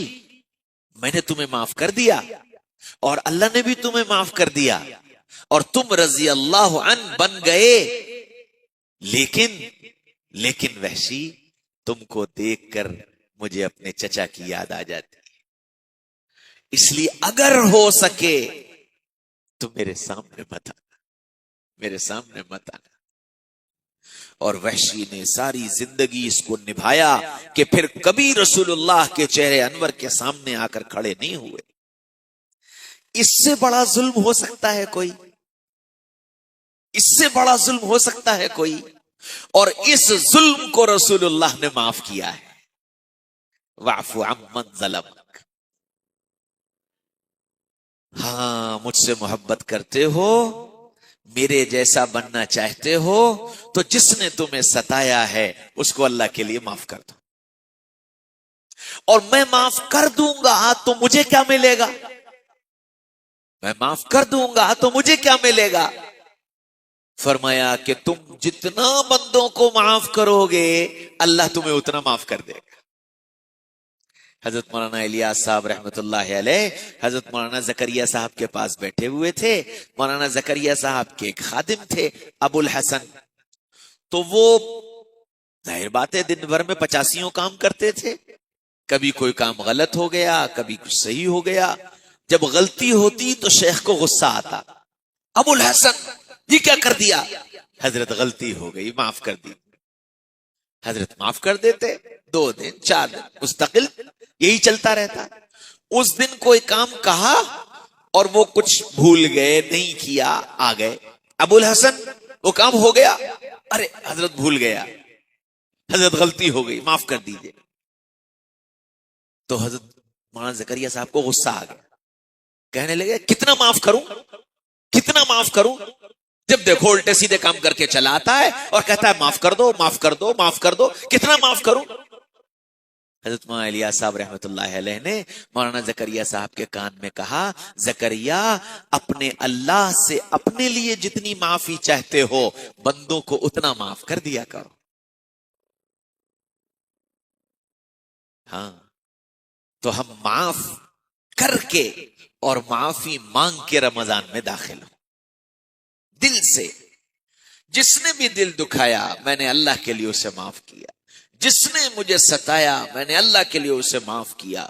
میں نے تمہیں معاف کر دیا اور اللہ نے بھی تمہیں معاف کر دیا اور تم رضی اللہ عنہ بن گئے, لیکن وحشی تم کو دیکھ کر مجھے اپنے چچا کی یاد آ جاتی ہے, اس لیے اگر ہو سکے تو میرے سامنے مت آنا, میرے سامنے مت آنا. اور وحشی نے ساری زندگی اس کو نبھایا کہ پھر کبھی رسول اللہ کے چہرے انور کے سامنے آ کر کھڑے نہیں ہوئے. اس سے بڑا ظلم ہو سکتا ہے کوئی؟ اس سے بڑا ظلم ہو سکتا ہے کوئی؟ اور اس ظلم کو رسول اللہ نے معاف کیا ہے. واعف عمن ظلمک. ہاں, مجھ سے محبت کرتے ہو, میرے جیسا بننا چاہتے ہو, تو جس نے تمہیں ستایا ہے اس کو اللہ کے لیے معاف کر دو. اور میں معاف کر دوں گا تو مجھے کیا ملے گا؟ میں معاف کر دوں گا تو مجھے کیا ملے گا؟ فرمایا کہ تم جتنا بندوں کو معاف کرو گے اللہ تمہیں اتنا معاف کر دے گا. حضرت مولانا الیاس صاحب رحمت اللہ علیہ حضرت مولانا زکریا صاحب کے پاس بیٹھے ہوئے تھے. مولانا زکریا صاحب کے ایک خادم تھے ابو الحسن, تو وہ ظاہر بات ہے دن بھر میں 85 کام کرتے تھے. کبھی کوئی کام غلط ہو گیا, کبھی کچھ صحیح ہو گیا. جب غلطی ہوتی تو شیخ کو غصہ آتا, ابو الحسن یہ کیا کر دیا؟ حضرت غلطی ہو گئی, معاف کر دی. حضرت معاف کر دیتے. 2 دن 4 دن مستقل یہی چلتا رہتا. اس دن کوئی کام کہا اور وہ کچھ بھول گئے, نہیں کیا, آ گئے ابو الحسن وہ کام ہو گیا, ارے حضرت بھول گیا, حضرت غلطی ہو گئی, معاف کر دیجئے. تو حضرت مولانا زکریا صاحب کو غصہ آ گیا, کہنے لگے کتنا معاف کروں, کتنا معاف کروں. جب دیکھو الٹے سیدھے کام کر کے چلا آتا ہے اور کہتا ہے معاف کر دو, معاف کر دو, معاف کر دو, کتنا معاف کروں. حضرت مولانا الیاس صاحب رحمت اللہ علیہ نے مولانا زکریا صاحب کے کان میں کہا, زکریا اپنے اللہ سے اپنے لیے جتنی معافی چاہتے ہو بندوں کو اتنا معاف کر دیا کرو. ہاں, تو ہم معاف کر کے اور معافی مانگ کے رمضان میں داخل ہوں دل سے. جس نے بھی دل دکھایا میں نے اللہ کے لیے اسے معاف کیا, جس نے مجھے ستایا میں نے اللہ کے لیے اسے معاف کیا,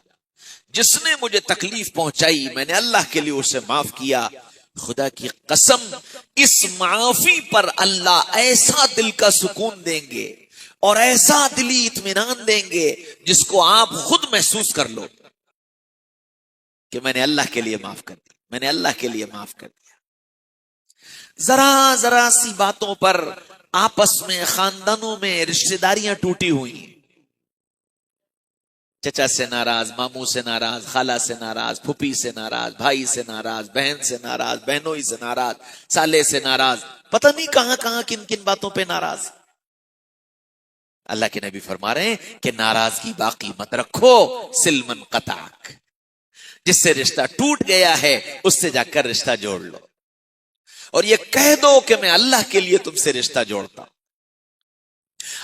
جس نے مجھے تکلیف پہنچائی میں نے اللہ کے لیے اسے معاف کیا. خدا کی قسم اس معافی پر اللہ ایسا دل کا سکون دیں گے اور ایسا دلی اطمینان دیں گے جس کو آپ خود محسوس کر لو کہ میں نے اللہ کے لیے معاف کر دیا, میں نے اللہ کے لیے معاف کر دیا. ذرا سی باتوں پر آپس میں خاندانوں میں رشتہ داریاں ٹوٹی ہوئی, چچا سے ناراض, ماموں سے ناراض, خالہ سے ناراض, پھوپھی سے ناراض, بھائی سے ناراض, بہن سے ناراض, بہنوئی سے ناراض, سالے سے ناراض, پتہ نہیں کہاں کہاں کن کن باتوں پہ ناراض. اللہ کے نبی فرما رہے ہیں کہ ناراضگی باقی مت رکھو, سل من قطعک, جس سے رشتہ ٹوٹ گیا ہے اس سے جا کر رشتہ جوڑ لو اور یہ کہہ دو کہ میں اللہ کے لیے تم سے رشتہ جوڑتا ہوں.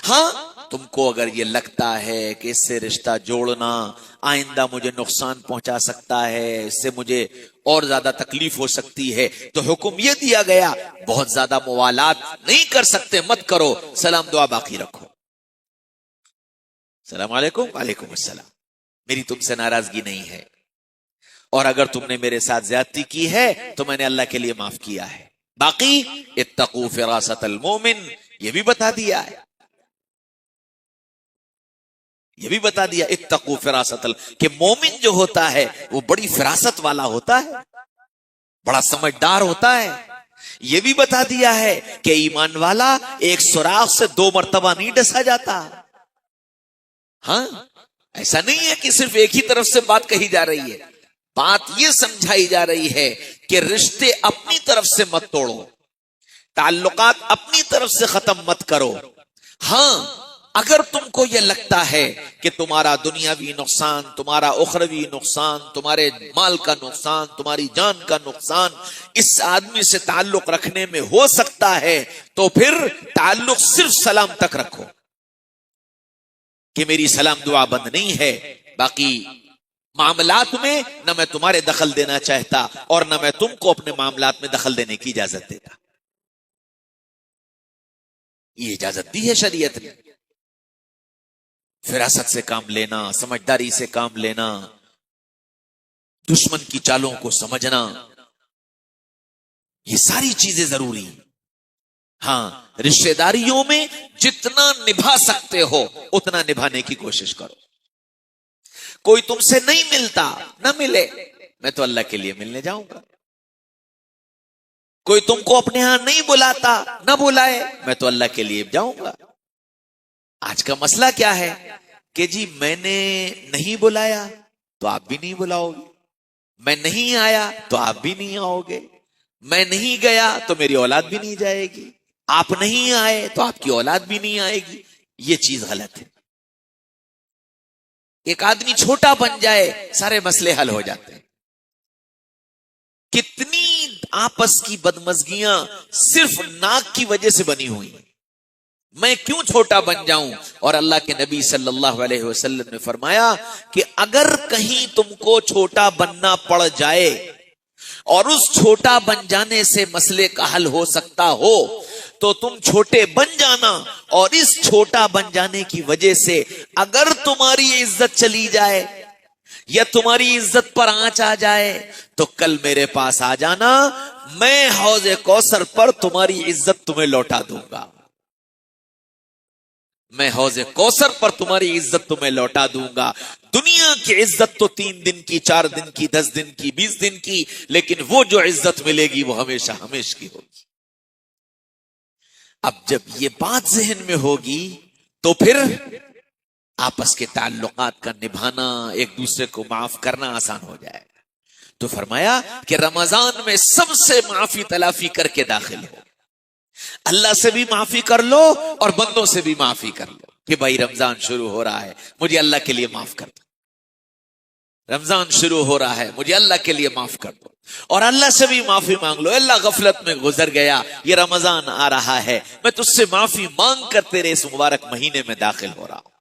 ہاں, تم کو اگر یہ لگتا ہے کہ اس سے رشتہ جوڑنا آئندہ مجھے نقصان پہنچا سکتا ہے, اس سے مجھے اور زیادہ تکلیف ہو سکتی ہے, تو حکم یہ دیا گیا بہت زیادہ موالات نہیں کر سکتے, مت کرو, سلام دعا باقی رکھو. السلام علیکم, وعلیکم السلام, میری تم سے ناراضگی نہیں ہے, اور اگر تم نے میرے ساتھ زیادتی کی ہے تو میں نے اللہ کے لیے معاف کیا ہے. باقی اتقوا فراست المومن, یہ بھی بتا دیا ہے, یہ بھی بتا دیا اتقوا فراست کہ مومن جو ہوتا ہے وہ بڑی فراست والا ہوتا ہے, بڑا سمجھدار ہوتا ہے. یہ بھی بتا دیا ہے کہ ایمان والا ایک سوراخ سے 2 مرتبہ نہیں ڈسا جاتا. ہاں, ایسا نہیں ہے کہ صرف ایک ہی طرف سے بات کہی جا رہی ہے, بات یہ سمجھائی جا رہی ہے کہ رشتے اپنی طرف سے مت توڑو, تعلقات اپنی طرف سے ختم مت کرو. ہاں, اگر تم کو یہ لگتا ہے کہ تمہارا دنیاوی نقصان، تمہارا اخروی نقصان، تمہارے مال کا نقصان، تمہاری جان کا نقصان اس آدمی سے تعلق رکھنے میں ہو سکتا ہے، تو پھر تعلق صرف سلام تک رکھو کہ میری سلام دعا بند نہیں ہے، باقی معاملات میں نہ میں تمہارے دخل دینا چاہتا اور نہ میں تم کو اپنے معاملات میں دخل دینے کی اجازت دیتا۔ یہ اجازت دی ہے شریعت نے۔ فراست سے کام لینا، سمجھداری سے کام لینا، دشمن کی چالوں کو سمجھنا، یہ ساری چیزیں ضروری ہیں۔ ہاں، رشتہ داریوں میں جتنا نبھا سکتے ہو اتنا نبھانے کی کوشش کرو۔ کوئی تم سے نہیں ملتا، نہ ملے، میں تو اللہ کے لیے ملنے جاؤں گا۔ کوئی تم کو اپنے ہاں نہیں بلاتا، نہ بلائے، میں تو اللہ کے لیے جاؤں گا۔ آج کا مسئلہ کیا ہے کہ جی میں نے نہیں بلایا تو آپ بھی نہیں بلاؤ گے، میں نہیں آیا تو آپ بھی نہیں آؤ گے، میں نہیں گیا تو میری اولاد بھی نہیں جائے گی، آپ نہیں آئے تو آپ کی اولاد بھی نہیں آئے گی۔ یہ چیز غلط ہے۔ ایک آدمی چھوٹا بن جائے سارے مسئلے حل ہو جاتے ہیں۔ کتنی آپس کی بدمزگیاں صرف ناک کی وجہ سے بنی ہوئی ہیں۔ میں کیوں چھوٹا بن جاؤں؟ اور اللہ کے نبی صلی اللہ علیہ وسلم نے فرمایا کہ اگر کہیں تم کو چھوٹا بننا پڑ جائے اور اس چھوٹا بن جانے سے مسئلے کا حل ہو سکتا ہو تو تم چھوٹے بن جانا، اور اس چھوٹا بن جانے کی وجہ سے اگر تمہاری عزت چلی جائے یا تمہاری عزت پر آنچ آ جائے تو کل میرے پاس آ جانا، میں حوض کوثر پر تمہاری عزت تمہیں لوٹا دوں گا۔ میں حوض کوثر پر تمہاری عزت تمہیں لوٹا دوں گا۔ دنیا کی عزت تو 3 دن کی، 4 دن کی، 10 دن کی، 20 دن کی، لیکن وہ جو عزت ملے گی وہ ہمیشہ ہمیشہ کی ہوگی۔ اب جب یہ بات ذہن میں ہوگی تو پھر آپس کے تعلقات کا نبھانا، ایک دوسرے کو معاف کرنا آسان ہو جائے گا۔ تو فرمایا کہ رمضان میں سب سے معافی تلافی کر کے داخل ہو، اللہ سے بھی معافی کر لو اور بندوں سے بھی معافی کر لو کہ بھائی رمضان شروع ہو رہا ہے، مجھے اللہ کے لیے معاف کر دو۔ رمضان شروع ہو رہا ہے، مجھے اللہ کے لیے معاف کر دو، اور اللہ سے بھی معافی مانگ لو۔ اللہ غفلت میں گزر گیا، یہ رمضان آ رہا ہے، میں تجھ سے معافی مانگ کر تیرے اس مبارک مہینے میں داخل ہو رہا ہوں۔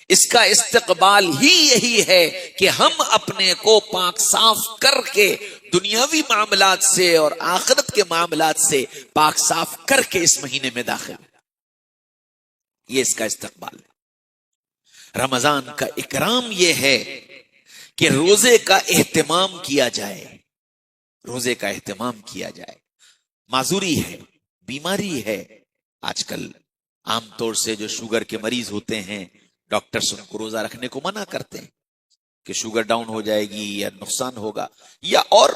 اس کا استقبال ہی یہی ہے کہ ہم اپنے کو پاک صاف کر کے دنیاوی معاملات سے اور آخرت کے معاملات سے پاک صاف کر کے اس مہینے میں داخل ہوں۔ یہ اس کا استقبال ہے۔ رمضان کا اکرام یہ ہے کہ روزے کا اہتمام کیا جائے، روزے کا اہتمام کیا جائے۔ معذوری ہے، بیماری ہے، آج کل عام طور سے جو شوگر کے مریض ہوتے ہیں ڈاکٹرز ان کو روزہ رکھنے کو منع کرتے ہیں کہ شوگر ڈاؤن ہو جائے گی یا نقصان ہوگا، یا اور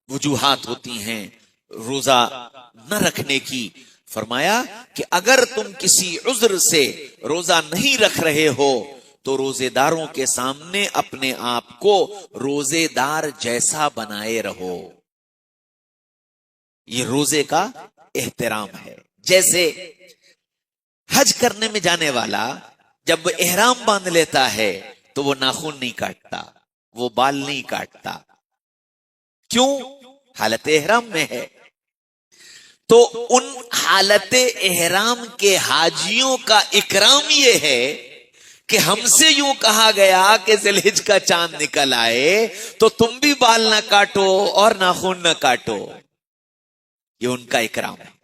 وجوہات ہوتی ہیں روزہ نہ رکھنے کی۔ فرمایا کہ اگر تم کسی عذر سے روزہ نہیں رکھ رہے ہو تو روزے داروں کے سامنے اپنے آپ کو روزے دار جیسا بنائے رہو۔ یہ روزے کا احترام ہے۔ جیسے حج کرنے میں جانے والا جب احرام باندھ لیتا ہے تو وہ ناخن نہیں کاٹتا، وہ بال نہیں کاٹتا، کیوں؟ حالت احرام میں ہے۔ تو ان حالت احرام کے حاجیوں کا اکرام یہ ہے کہ ہم سے یوں کہا گیا کہ ذی الحجہ کا چاند نکل آئے تو تم بھی بال نہ کاٹو اور ناخن نہ کاٹو، یہ ان کا اکرام ہے۔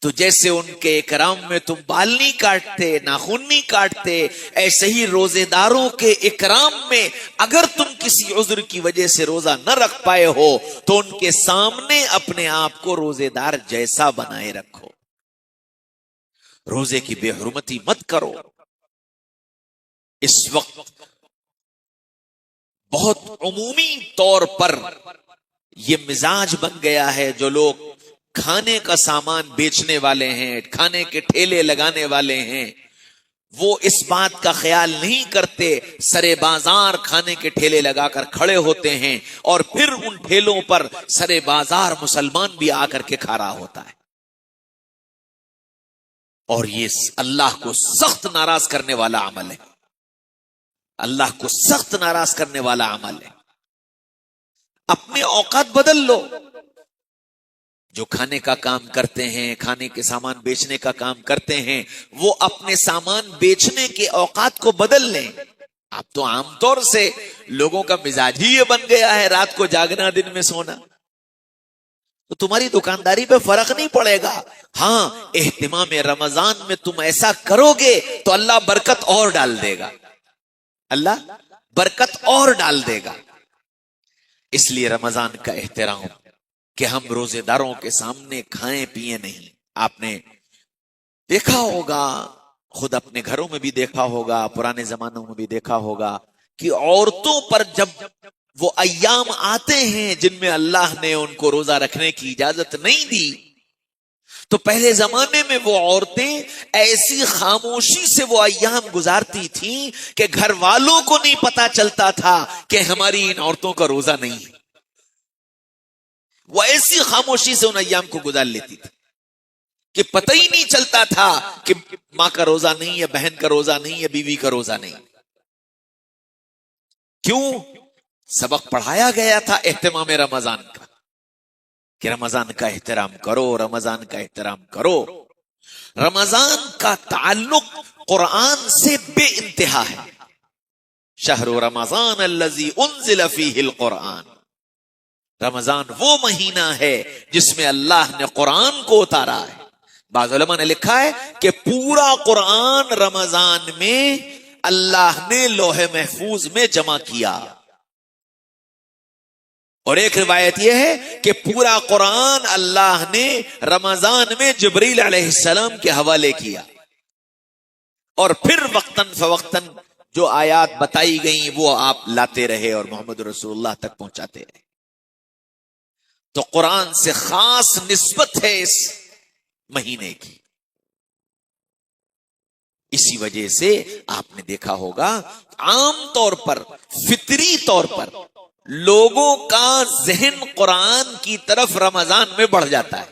تو جیسے ان کے اکرام میں تم بال نہیں کاٹتے، ناخن نہیں کاٹتے، ایسے ہی روزے داروں کے اکرام میں اگر تم کسی عذر کی وجہ سے روزہ نہ رکھ پائے ہو تو ان کے سامنے اپنے آپ کو روزے دار جیسا بنائے رکھو۔ روزے کی بے حرمتی مت کرو۔ اس وقت بہت عمومی طور پر یہ مزاج بن گیا ہے، جو لوگ کھانے کا سامان بیچنے والے ہیں، کھانے کے ٹھیلے لگانے والے ہیں، وہ اس بات کا خیال نہیں کرتے، سرے بازار کھانے کے ٹھیلے لگا کر کھڑے ہوتے ہیں اور پھر ان ٹھیلوں پر سرے بازار مسلمان بھی آ کر کے کھا رہا ہوتا ہے۔ اور یہ اللہ کو سخت ناراض کرنے والا عمل ہے، اللہ کو سخت ناراض کرنے والا عمل ہے۔ اپنے اوقات بدل لو، جو کھانے کا کام کرتے ہیں، کھانے کے سامان بیچنے کا کام کرتے ہیں، وہ اپنے سامان بیچنے کے اوقات کو بدل لیں۔ اب تو عام طور سے لوگوں کا مزاج ہی یہ بن گیا ہے رات کو جاگنا دن میں سونا، تو تمہاری دکانداری پہ فرق نہیں پڑے گا۔ ہاں، اہتمام رمضان میں تم ایسا کرو گے تو اللہ برکت اور ڈال دے گا، اللہ برکت اور ڈال دے گا۔ اس لیے رمضان کا احترام کہ ہم روزے داروں کے سامنے کھائیں پیئیں نہیں۔ آپ نے دیکھا ہوگا، خود اپنے گھروں میں بھی دیکھا ہوگا، پرانے زمانوں میں بھی دیکھا ہوگا کہ عورتوں پر جب وہ ایام آتے ہیں جن میں اللہ نے ان کو روزہ رکھنے کی اجازت نہیں دی، تو پہلے زمانے میں وہ عورتیں ایسی خاموشی سے وہ ایام گزارتی تھیں کہ گھر والوں کو نہیں پتا چلتا تھا کہ ہماری ان عورتوں کا روزہ نہیں ہے۔ وہ ایسی خاموشی سے ان ایام کو گزار لیتی تھی کہ پتہ ہی نہیں چلتا تھا کہ ماں کا روزہ نہیں، یا بہن کا روزہ نہیں، یا بیوی کا روزہ نہیں۔ کیوں؟ سبق پڑھایا گیا تھا اہتمام رمضان کا، کہ رمضان کا احترام کرو، رمضان کا احترام کرو۔ رمضان کا تعلق قرآن سے بے انتہا ہے۔ شہر رمضان الذی انزل فیہ القرآن، رمضان وہ مہینہ ہے جس میں اللہ نے قرآن کو اتارا ہے۔ بعض علماء نے لکھا ہے کہ پورا قرآن رمضان میں اللہ نے لوح محفوظ میں جمع کیا، اور ایک روایت یہ ہے کہ پورا قرآن اللہ نے رمضان میں جبریل علیہ السلام کے حوالے کیا، اور پھر وقتاً فوقتاً جو آیات بتائی گئیں وہ آپ لاتے رہے اور محمد رسول اللہ تک پہنچاتے رہے۔ تو قرآن سے خاص نسبت ہے اس مہینے کی۔ اسی وجہ سے آپ نے دیکھا ہوگا عام طور پر، فطری طور پر لوگوں کا ذہن قرآن کی طرف رمضان میں بڑھ جاتا ہے۔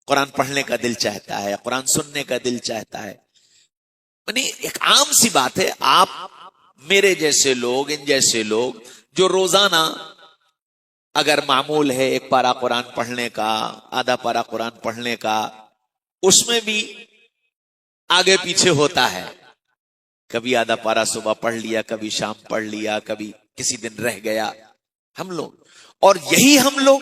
قرآن پڑھنے کا دل چاہتا ہے، قرآن سننے کا دل چاہتا ہے۔ یعنی ایک عام سی بات ہے، آپ میرے جیسے لوگ، ان جیسے لوگ جو روزانہ اگر معمول ہے ایک پارہ قرآن پڑھنے کا، آدھا پارہ قرآن پڑھنے کا، اس میں بھی آگے پیچھے ہوتا ہے۔ کبھی آدھا پارہ صبح پڑھ لیا، کبھی شام پڑھ لیا، کبھی کسی دن رہ گیا ہم لوگ۔ اور یہی ہم لوگ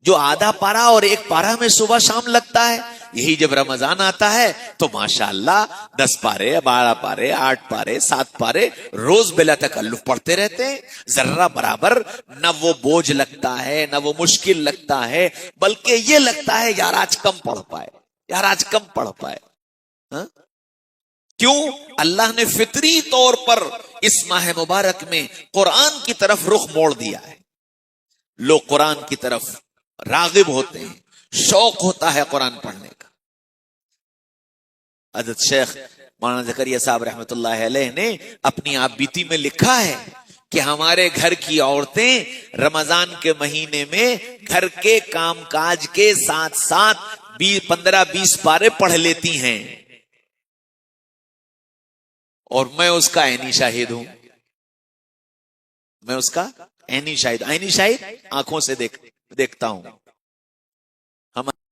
جو آدھا پارہ اور ایک پارہ میں صبح شام لگتا ہے، یہی جب رمضان آتا ہے تو ماشاءاللہ 10 پارے، 12 پارے، 8 پارے، 7 پارے روز بلا تکلف پڑھتے رہتے ہیں۔ ذرہ برابر نہ وہ بوجھ لگتا ہے، نہ وہ مشکل لگتا ہے، بلکہ یہ لگتا ہے یار آج کم پڑھ پائے، یار آج کم پڑھ پائے۔ ہاں؟ کیوں؟ اللہ نے فطری طور پر اس ماہ مبارک میں قرآن کی طرف رخ موڑ دیا ہے۔ لوگ قرآن کی طرف راغب ہوتے ہیں، شوق ہوتا ہے قرآن پڑھنے کا۔ حضرت شیخ مولانا زکریا صاحب رحمۃ اللہ علیہ نے اپنی آپ بیتی میں لکھا ہے کہ ہمارے گھر کی عورتیں رمضان کے مہینے میں گھر کے کام کاج کے ساتھ ساتھ 15-20 پارے پڑھ لیتی ہیں، اور میں اس کا عینی شاہد ہوں۔ میں اس کا عینی شاہد آنکھوں سے دیکھتا ہوں۔